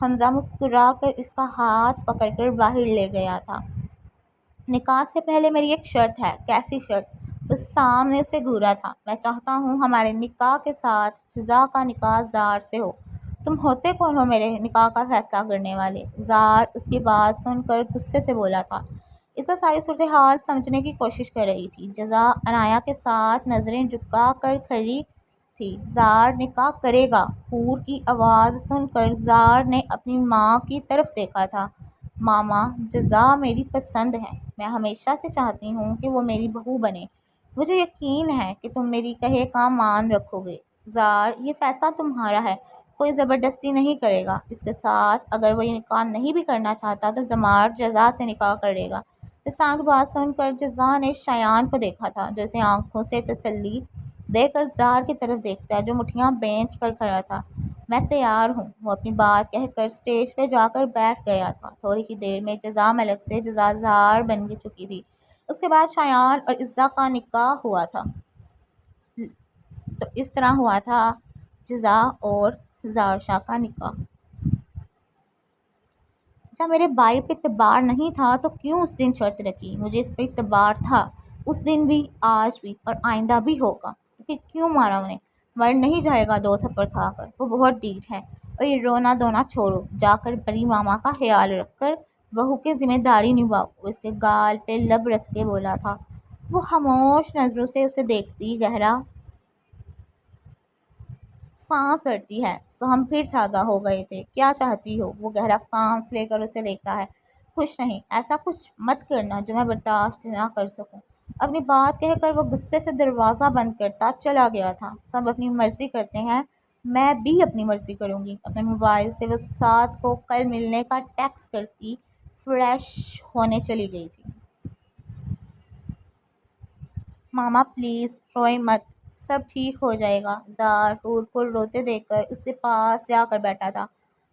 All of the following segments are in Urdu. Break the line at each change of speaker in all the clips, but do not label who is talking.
حمزہ مسکرا کر اس کا ہاتھ پکڑ کر باہر لے گیا تھا۔ نکاح سے پہلے میری ایک شرط ہے۔ کیسی شرط؟ اس سامنے سے گھورا تھا۔ میں چاہتا ہوں ہمارے نکاح کے ساتھ جزا کا نکاح زار سے ہو۔ تم ہوتے کون ہو میرے نکاح کا فیصلہ کرنے والے؟ زار اس کی بات سن کر غصے سے بولا تھا۔ اس سے ساری صورتحال سمجھنے کی کوشش کر رہی تھی۔ جزا عنایہ کے ساتھ نظریں جھکا کر کھڑی تھی۔ زار نکاح کرے گا؟ حور کی آواز سن کر زار نے اپنی ماں کی طرف دیکھا تھا۔ ماما، جزا میری پسند ہے۔ میں ہمیشہ سے چاہتی ہوں کہ وہ میری بہو بنے۔ مجھے یقین ہے کہ تم میری کہے کا مان رکھو گے۔ زار، یہ فیصلہ تمہارا ہے، کوئی زبردستی نہیں کرے گا اس کے ساتھ۔ اگر وہ یہ نکاح نہیں بھی کرنا چاہتا تو زمار جزا سے نکاح کر لے گا۔ اس آنکھ بات سن کر جزا نے شایان کو دیکھا تھا، جو اسے آنکھوں سے تسلی دے کر زار کی طرف دیکھتا ہے جو مٹھیاں بینچ کر کھڑا تھا۔ میں تیار ہوں، وہ اپنی بات کہہ کر اسٹیج پہ جا کر بیٹھ گیا تھا۔ تھوڑی ہی دیر میں جزا ملک سے جزا زار بن چکی تھی۔ اس کے بعد شایان اور عزا کا نکاح ہوا تھا۔ تو اس طرح ہوا تھا جزا اور زار شاہ کا نکاح۔ جب میرے بھائی پہ اعتبار نہیں تھا تو کیوں اس دن شرط رکھی؟ مجھے اس پہ اعتبار تھا، اس دن بھی، آج بھی اور آئندہ بھی ہوگا۔ تو پھر کیوں مارا انہیں؟ مر نہیں جائے گا 2 تھپڑ کھا کر، وہ بہت ڈھیٹ ہے۔ اور یہ رونا دھونا چھوڑو، جا کر بڑی ماما کا خیال رکھ کر بہو کی ذمہ داری نبھاؤ۔ وہ اس کے گال پہ لب رکھ کے بولا تھا۔ وہ خاموش نظروں سے اسے دیکھتی، گہرا سانس بھرتی ہے۔ ہم پھر تازہ ہو گئے تھے۔ کیا چاہتی ہو؟ وہ گہرا سانس لے کر اسے دیکھتا ہے۔ کچھ نہیں، ایسا کچھ مت کرنا جو میں برداشت نہ کر سکوں۔ اپنی بات کہہ کر وہ غصے سے دروازہ بند کرتا چلا گیا تھا۔ سب اپنی مرضی کرتے ہیں، میں بھی اپنی مرضی کروں گی۔ اپنے موبائل سے وہ سات کو کل ملنے کا ٹیکسٹ کرتی فریش ہونے چلی گئی تھی۔ ماما پلیز روئے مت، سب ٹھیک ہو جائے گا۔ زار حور کو روتے دیکھ کر اس کے پاس جا کر بیٹھا تھا۔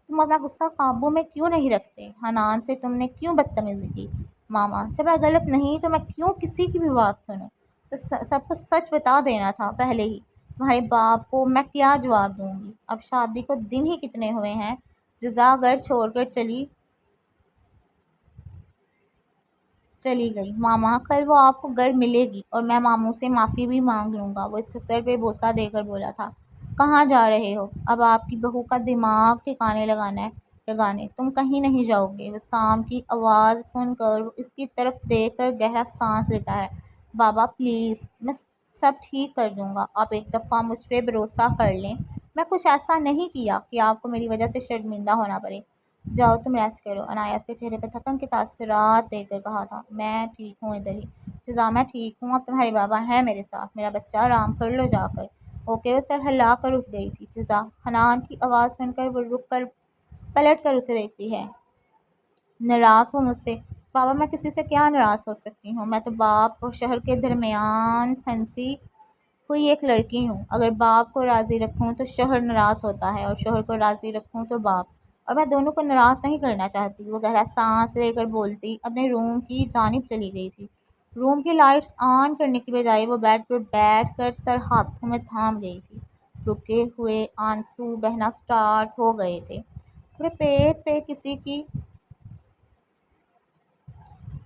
تم اپنا غصہ قابو میں کیوں نہیں رکھتے؟ حنان سے تم نے کیوں بدتمیزی کی؟ ماما، جب میں غلط نہیں تو میں کیوں کسی کی بھی بات سنوں؟ تو سب کو سچ بتا دینا تھا پہلے ہی۔ تمہارے باپ کو میں کیا جواب دوں گی؟ اب شادی کو دن ہی کتنے ہوئے ہیں؟ جزا گھر چھوڑ کر چلی گئی۔ ماما، کل وہ آپ کو گھر ملے گی اور میں ماموں سے معافی بھی مانگ لوں گا۔ وہ اس کے سر پہ بوسہ دے کر بولا تھا۔ کہاں جا رہے ہو؟ اب آپ کی بہو کا دماغ ٹھکانے لگانے تم کہیں نہیں جاؤ گے۔ وہ سام کی آواز سن کر وہ اس کی طرف دیکھ کر گہرا سانس لیتا ہے۔ بابا پلیز، میں سب ٹھیک کر دوں گا، آپ ایک دفعہ مجھ پہ بھروسہ کر لیں۔ میں کچھ ایسا نہیں کیا کہ آپ کو میری وجہ سے شرمندہ ہونا پڑے۔ جاؤ تم ریسٹ کرو۔ عنایہ کے چہرے پہ تھکن کے تاثرات دیکھ کر کہا تھا۔ میں ٹھیک ہوں ادھر ہی۔ جزا، میں ٹھیک ہوں، اب تمہارے بابا ہیں میرے ساتھ، میرا بچہ آرام کر لو جا کر۔ اوکے۔ وہ سر ہلا کر اٹھ گئی تھی۔ جزا، حنان کی آواز سن کر وہ رک کر پلٹ کر اسے دیکھتی ہے۔ ناراض ہو مجھ سے؟ بابا، میں کسی سے کیا ناراض ہو سکتی ہوں؟ میں تو باپ اور شوہر کے درمیان پھنسی ہوئی ایک لڑکی ہوں۔ اگر باپ کو راضی رکھوں تو شوہر ناراض ہوتا ہے اور شوہر کو راضی رکھوں تو باپ، اور میں دونوں کو ناراض نہیں کرنا چاہتی۔ وہ گہرا سانس لے کر بولتی اپنے روم کی جانب چلی گئی تھی۔ روم کی لائٹس آن کرنے کی بجائے وہ بیڈ پر بیٹھ کر سر ہاتھوں میں تھام گئی تھی۔ رکے ہوئے آنسو بہنا سٹارٹ ہو گئے تھے۔ پورے پیٹ پہ کسی کی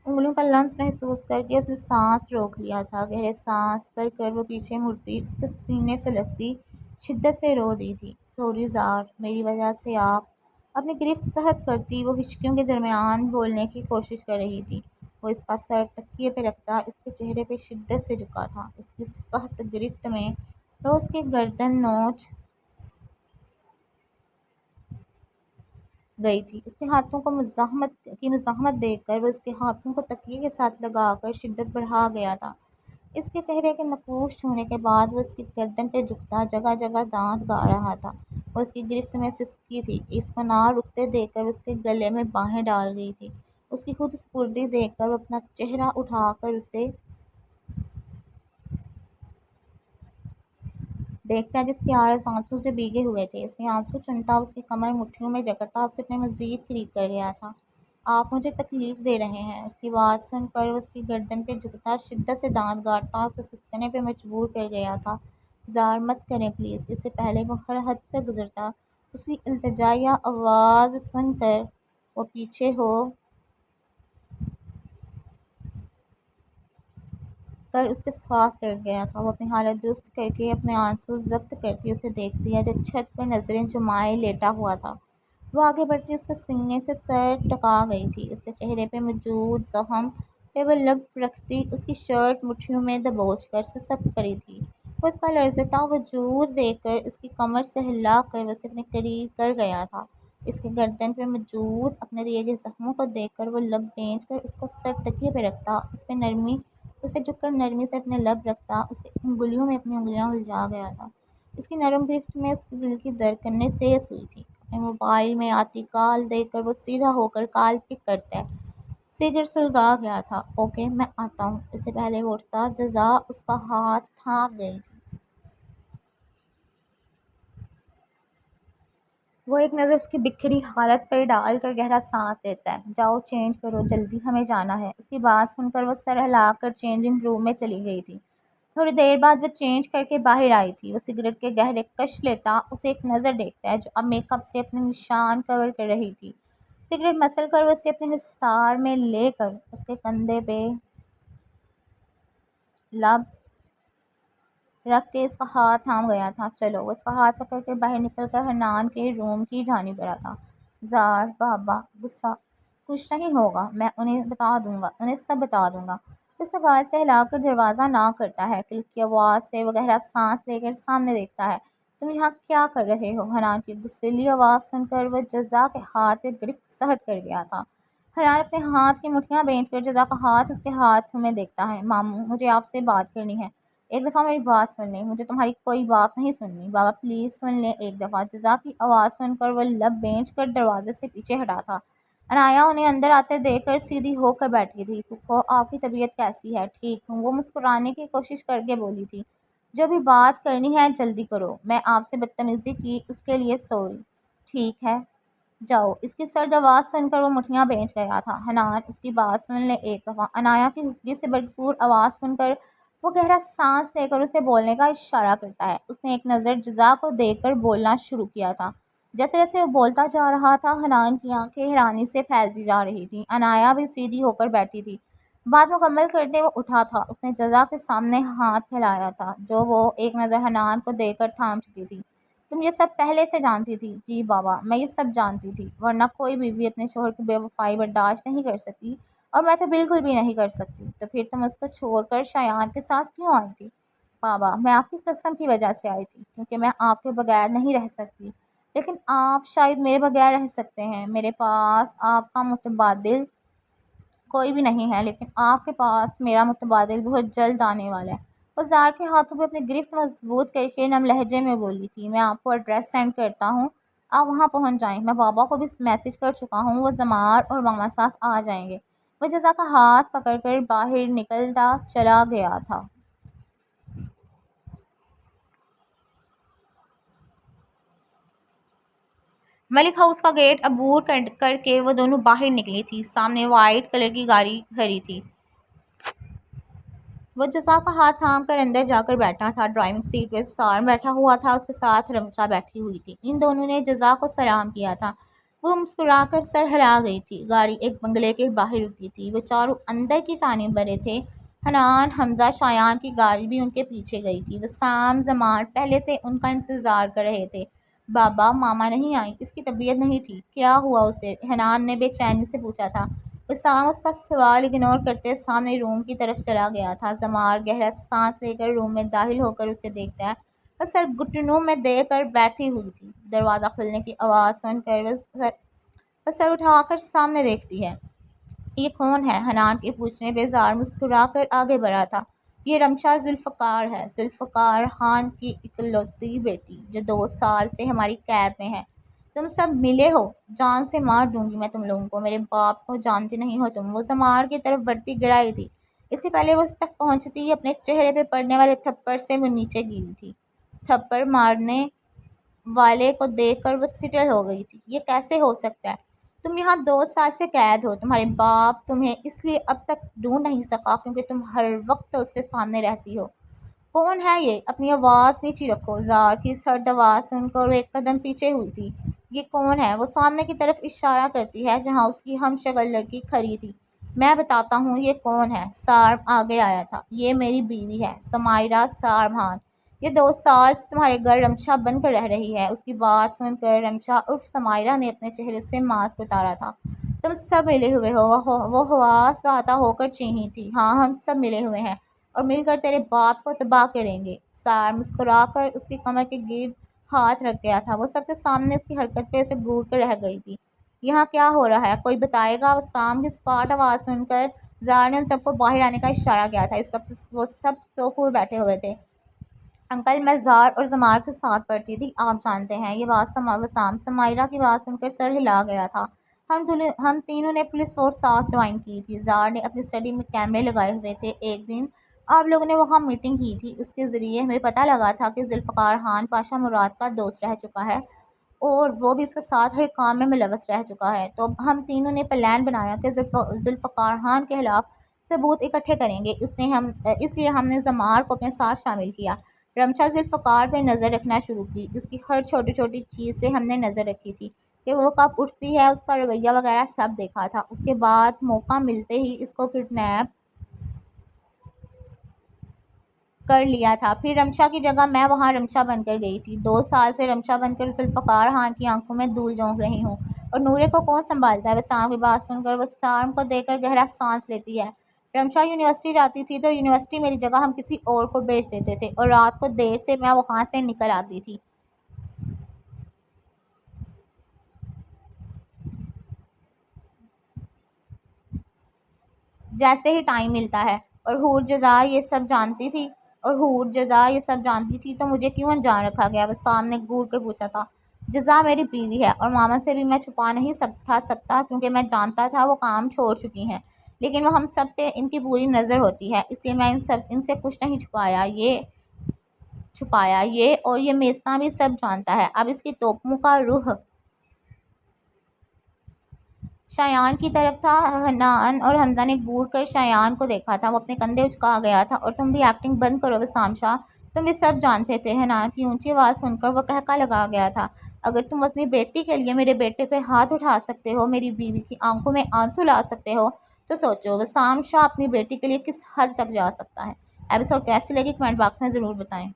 انگلیوں کا لمس محسوس کر کے اس نے سانس روک لیا تھا۔ گہرے سانس بھر کر وہ پیچھے مڑتی، اس کے سینے سے لگتی شدت سے رو دی تھی۔ سوری زار، میری وجہ سے آپ۔ اپنی گرفت سخت کرتی وہ ہچکیوں کے درمیان بولنے کی کوشش کر رہی تھی۔ وہ اس کا سر تکیے پہ رکھتا اس کے چہرے پہ شدت سے جھکا تھا۔ اس کی سخت گرفت میں وہ اس کی گردن نوچ گئی تھی۔ اس کے ہاتھوں کو مزاحمت دیکھ کر وہ اس کے ہاتھوں کو تکیے کے ساتھ لگا کر شدت بڑھا گیا تھا۔ اس کے چہرے کے نقوش چھونے کے بعد وہ اس کی گردن پہ جھکتا جگہ جگہ دانت گا رہا تھا۔ وہ اس کی گرفت میں سسکی تھی۔ اس کو نہ رکتے دیکھ کر اس کے گلے میں باہیں ڈال گئی تھی۔ اس کی خود سپردی دیکھ کر وہ اپنا چہرہ اٹھا کر اسے دیکھتا جس کے آرز آنسو سے بھیگے ہوئے تھے۔ اس نے آنسو چنتا اس کی کمر مٹھیوں میں جکڑتا اسے اپنے مزید قریب کر گیا تھا۔ آپ مجھے تکلیف دے رہے ہیں۔ اس کی بات سن کر وہ اس کی گردن پہ جھکتا شدت سے دانت گاڑتا اسے سسکنے پہ مجبور کر گیا تھا۔ زار، مت کریں پلیز۔ اس سے پہلے وہ ہر حد سے گزرتا اس کی التجائیہ آواز سن کر وہ پیچھے ہو کر اس کے ساتھ لڑ گیا تھا۔ وہ اپنی حالت درست کر کے اپنے آنسو ضبط کرتی اسے دیکھتی ہے جو چھت پر نظریں جمائے لیٹا ہوا تھا۔ وہ آگے بڑھتی اس کے سینے سے سر ٹکا گئی تھی۔ اس کے چہرے پہ موجود زخم پہ وہ لب رکھتی اس کی شرٹ مٹھیوں میں دبوچ کر سسک پڑی تھی۔ وہ اس کا لرزتا وجود دیکھ کر اس کی کمر سے ہلا کر وہ اسے اپنے قریب کر گیا تھا۔ اس کے گردن پہ موجود اپنے دیے گئے زخموں کو دیکھ کر وہ لب بھینچ کر اس کا سر تکیے پہ رکھتا، اس پہ جھک کر نرمی سے اپنے لب رکھتا، اس کی انگلیوں میں اپنی انگلیاں الجھا گیا تھا۔ اس کی نرم گرفت میں اس کے دل کی دھڑکنیں تیز ہوئی تھیں۔ اپنے موبائل میں آتی کال دیکھ کر وہ سیدھا ہو کر کال پک کرتا ہے۔ سگریٹ سلگا گیا تھا۔ اوکے میں آتا ہوں۔ اس سے پہلے وہ اٹھتا جزا اس کا ہاتھ تھام گئی تھی۔ وہ ایک نظر اس کی بکھری حالت پر ڈال کر گہرا سانس لیتا ہے۔ جاؤ چینج کرو جلدی، ہمیں جانا ہے۔ اس کی بات سن کر وہ سر ہلا کر چینجنگ روم میں چلی گئی تھی۔ تھوڑی دیر بعد وہ چینج کر کے باہر آئی تھی۔ وہ سگریٹ کے گہرے کش لیتا اسے ایک نظر دیکھتا ہے جو اب میک اپ سے اپنے نشان کور کر رہی تھی۔ سگریٹ مسل کر وہ اسے اپنے حصار میں لے کر اس کے کندھے پہ لب رکھ کے اس کا ہاتھ تھام گیا تھا۔ چلو۔ وہ اس کا ہاتھ پکڑ کر باہر نکل کر حنان کے روم کی جانب بڑھا تھا۔ زار بابا غصہ کچھ نہیں ہوگا، میں انہیں سب بتا دوں گا۔ اس کا گال سے ہلا کر دروازہ ناک کرتا ہے۔ کلک کی آواز سے وہ گہرا سانس لے کر سامنے دیکھتا ہے۔ تم یہاں کیا کر رہے ہو؟ حنان کی غصیلی آواز سن کر وہ جزا کے ہاتھ پہ گرفت سہت کر گیا تھا۔ حنان اپنے ہاتھ کی مٹھیاں بھینچ کر جزا کا ہاتھ اس کے ہاتھ میں دیکھتا ہے۔ ماموں مجھے آپ سے بات کرنی ہے، ایک دفعہ میری بات سن لیں۔ مجھے تمہاری کوئی بات نہیں سننی۔ بابا پلیز سن لیں ایک دفعہ۔ جزا کی آواز سن کر وہ لب بھینچ کر دروازے سے پیچھے ہٹا تھا۔ عنایہ انہیں اندر آتے دیکھ کر سیدھی ہو کر بیٹھی تھی۔ پھپھو آپ کی طبیعت کیسی ہے؟ ٹھیک ہوں، وہ مسکرانے کی کوشش کر کے بولی تھی۔ جو بھی بات کرنی ہے جلدی کرو، میں آپ سے بدتمیزی کی اس کے لیے سوری۔ ٹھیک ہے جاؤ۔ اس کی سرد آواز سن کر وہ مٹھیاں بھینچ گیا تھا۔ حنان اس کی بات سن لے ایک دفعہ۔ عنایہ کی خفگی سے بھرپور آواز سن کر وہ گہرا سانس لے کر اسے بولنے کا اشارہ کرتا ہے۔ اس نے ایک نظر جزا کو دیکھ کر بولنا شروع کیا تھا۔ جیسے جیسے وہ بولتا جا رہا تھا حنان کی آنکھیں حیرانی سے پھیلتی جا رہی تھیں۔ عنایہ بھی سیدھی ہو کر بیٹھی تھی۔ بات مکمل کرتے وہ اٹھا تھا۔ اس نے جزا کے سامنے ہاتھ پھیلایا تھا جو وہ ایک نظر حنان کو دیکھ کر تھام چکی تھی۔ تم یہ سب پہلے سے جانتی تھی؟ جی بابا میں یہ سب جانتی تھی، ورنہ کوئی بیوی اپنے شوہر کی بے وفائی برداشت نہیں کر سکتی، اور میں تو بالکل بھی نہیں کر سکتی۔ تو پھر تم اس کو چھوڑ کر شایان کے ساتھ کیوں آئی تھی؟ بابا میں آپ کی قسم کی وجہ سے آئی تھی، کیونکہ میں آپ کے بغیر نہیں رہ سکتی، لیکن آپ شاید میرے بغیر رہ سکتے ہیں۔ میرے پاس آپ کا متبادل کوئی بھی نہیں ہے، لیکن آپ کے پاس میرا متبادل بہت جلد آنے والا ہے۔ وہ زار کے ہاتھوں پہ اپنی گرفت مضبوط کر کے نم لہجے میں بولی تھی۔ میں آپ کو ایڈریس سینڈ کرتا ہوں، آپ وہاں پہنچ جائیں۔ میں بابا کو بھی میسج کر چکا ہوں، وہ زمار اور ماما ساتھ آ جائیں گے۔ وہ جزا کا ہاتھ پکڑ کر باہر نکلتا چلا گیا تھا۔ ملک ہاؤس کا گیٹ عبور کر کے وہ دونوں باہر نکلی تھی۔ سامنے وائٹ کلر کی گاڑی کھڑی تھی۔ وہ جزا کا ہاتھ تھام کر اندر جا کر بیٹھا تھا۔ ڈرائیونگ سیٹ پہ سار بیٹھا ہوا تھا، اس کے ساتھ رمشا بیٹھی ہوئی تھی۔ ان دونوں نے جزا کو سلام کیا تھا۔ وہ مسکرا کر سر ہلا گئی تھی۔ گاڑی ایک بنگلے کے باہر رکی تھی۔ وہ چاروں اندر کی جانب بڑھے تھے۔ حنان، حمزہ، شایان کی گاڑی بھی ان کے پیچھے گئی تھی۔ وسام، زمار پہلے سے ان کا انتظار کر رہے تھے۔ بابا ماما نہیں آئیں، اس کی طبیعت نہیں ٹھیک، کیا ہوا اسے؟ حنان نے بے چینی سے پوچھا تھا۔ وسام اس کا سوال اگنور کرتے سامنے روم کی طرف چلا گیا تھا۔ زمار گہرا سانس لے کر روم میں داخل ہو کر اسے دیکھتا ہے۔ وہ سر گھٹنوں میں دے کر بیٹھی ہوئی تھی۔ دروازہ کھلنے کی آواز سن کر وہ سر اٹھا کر سامنے دیکھتی ہے۔ یہ کون ہے؟ حنان کے پوچھنے پہ زار مسکرا کر آگے بڑھا تھا۔ یہ رمشا ذوالفقار ہے، ذوالفقار خان کی اکلوتی بیٹی، جو 2 سال سے ہماری قید میں ہے۔ تم سب ملے ہو؟ جان سے مار دوں گی میں تم لوگوں کو، میرے باپ کو جانتی نہیں ہو تم۔ وہ زمار کی طرف بڑھتی گرائی تھی۔ اس سے پہلے وہ اس تک پہنچتی اپنے چہرے پہ پڑنے والے تھپڑ سے وہ نیچے گری تھی۔ تھپڑ مارنے والے کو دیکھ کر وہ سٹل ہو گئی تھی۔ یہ کیسے ہو سکتا ہے؟ تم یہاں 2 سال سے قید ہو، تمہارے باپ تمہیں اس لیے اب تک ڈھونڈ نہیں سکا کیونکہ تم ہر وقت اس کے سامنے رہتی ہو۔ کون ہے یہ؟ اپنی آواز نیچی رکھو۔ زار کی سرد آواز سن کر وہ ایک قدم پیچھے ہوئی تھی۔ یہ کون ہے؟ وہ سامنے کی طرف اشارہ کرتی ہے جہاں اس کی ہم شکل لڑکی کھڑی تھی۔ میں بتاتا ہوں یہ کون ہے۔ سارم آگے آیا تھا۔ یہ میری بیوی ہے، سمائرہ ساربھان۔ یہ 2 سال سے تمہارے گھر رمشا بن کر رہ رہی ہے۔ اس کی بات سن کر رمشا عرف سمائرہ نے اپنے چہرے سے ماسک اتارا تھا۔ تم سب ملے ہوئے ہو؟ وہ حواس باہتا ہو کر چیخی تھی۔ ہاں ہم سب ملے ہوئے ہیں اور مل کر تیرے باپ کو تباہ کریں گے۔ سارم مسکرا کر اس کی کمر کے گرد ہاتھ رکھ گیا تھا۔ وہ سب کے سامنے اس کی حرکت پہ اسے گھور کر رہ گئی تھی۔ یہاں کیا ہو رہا ہے؟ کوئی بتائے گا؟ سام کی سپاٹ آواز سن کر زار نے ان سب کو باہر آنے کا اشارہ کیا تھا۔ اس وقت وہ سب صوفوں پہ بیٹھے ہوئے تھے۔ انکل میں زار اور زمار کے ساتھ پڑھتی تھی، آپ جانتے ہیں۔ یہ بات وسام سمائرہ کی بات سن کر سر ہلا گیا تھا۔ ہم تینوں نے پولیس فورس ساتھ جوائن کی تھی۔ زار نے اپنی اسٹڈی میں کیمرے لگائے ہوئے تھے۔ ایک دن آپ لوگوں نے وہاں میٹنگ کی تھی، اس کے ذریعے ہمیں پتہ لگا تھا کہ ذوالفقار خان پاشا مراد کا دوست رہ چکا ہے اور وہ بھی اس کے ساتھ ہر کام میں ملوث رہ چکا ہے۔ تو ہم تینوں نے پلان بنایا کہ ذوالفقار خان کے خلاف ثبوت اکٹھے کریں گے۔ اس لیے ہم نے زمار کو اپنے ساتھ شامل کیا۔ رمشا ذوالفقار پہ نظر رکھنا شروع کی۔ اس کی ہر چھوٹی چھوٹی چیز پہ ہم نے نظر رکھی تھی کہ وہ کب اٹھتی ہے، اس کا رویہ وغیرہ سب دیکھا تھا۔ اس کے بعد موقع ملتے ہی اس کو کڈنیپ کر لیا تھا۔ پھر رمشا کی جگہ میں وہاں رمشا بن کر گئی تھی۔ 2 سال سے رمشا بن کر ذوالفقار خان کی آنکھوں میں دھول جھونک رہی ہوں۔ اور نورے کو کون سنبھالتا ہے؟ وسام کی بات سن کر وہ سارم کو دیکھ کر گہرا سانس لیتی ہے۔ رمشا یونیورسٹی جاتی تھی تو یونیورسٹی میری جگہ ہم کسی اور کو بھیج دیتے تھے اور رات کو دیر سے میں وہاں سے نکل آتی تھی۔ جیسے ہی ٹائم ملتا ہے۔ اور حور جزا یہ سب جانتی تھی تو مجھے کیوں انجان رکھا گیا؟ وسام نے گھور کر پوچھا تھا۔ جزا میری بیوی ہے اور ماما سے بھی میں چھپا نہیں سکتا کیونکہ میں جانتا تھا وہ کام چھوڑ چکی ہیں، لیکن وہ ہم سب پہ ان کی پوری نظر ہوتی ہے، اس لیے میں ان سے کچھ نہیں چھپایا۔ یہ اور یہ میستہ بھی سب جانتا ہے۔ اب اس کی توپموں کا رخ شایان کی طرف تھا۔ حنان اور حمزہ نے گھور کر شایان کو دیکھا تھا۔ وہ اپنے کندھے اچکا گیا تھا۔ اور تم بھی ایکٹنگ بند کرو وسام شاہ، تم بھی سب جانتے تھے۔ حنان کی اونچی آواز سن کر وہ قہقہ لگا گیا تھا۔ اگر تم اپنی بیٹی کے لیے میرے بیٹے پہ ہاتھ اٹھا سکتے ہو، میری بیوی کی آنکھوں میں آنسو لا سکتے ہو تو سوچو وسام شاہ اپنی بیٹی کے لیے کس حد تک جا سکتا ہے۔ ایپیسوڈ کیسی لگی کمنٹ باکس میں ضرور بتائیں۔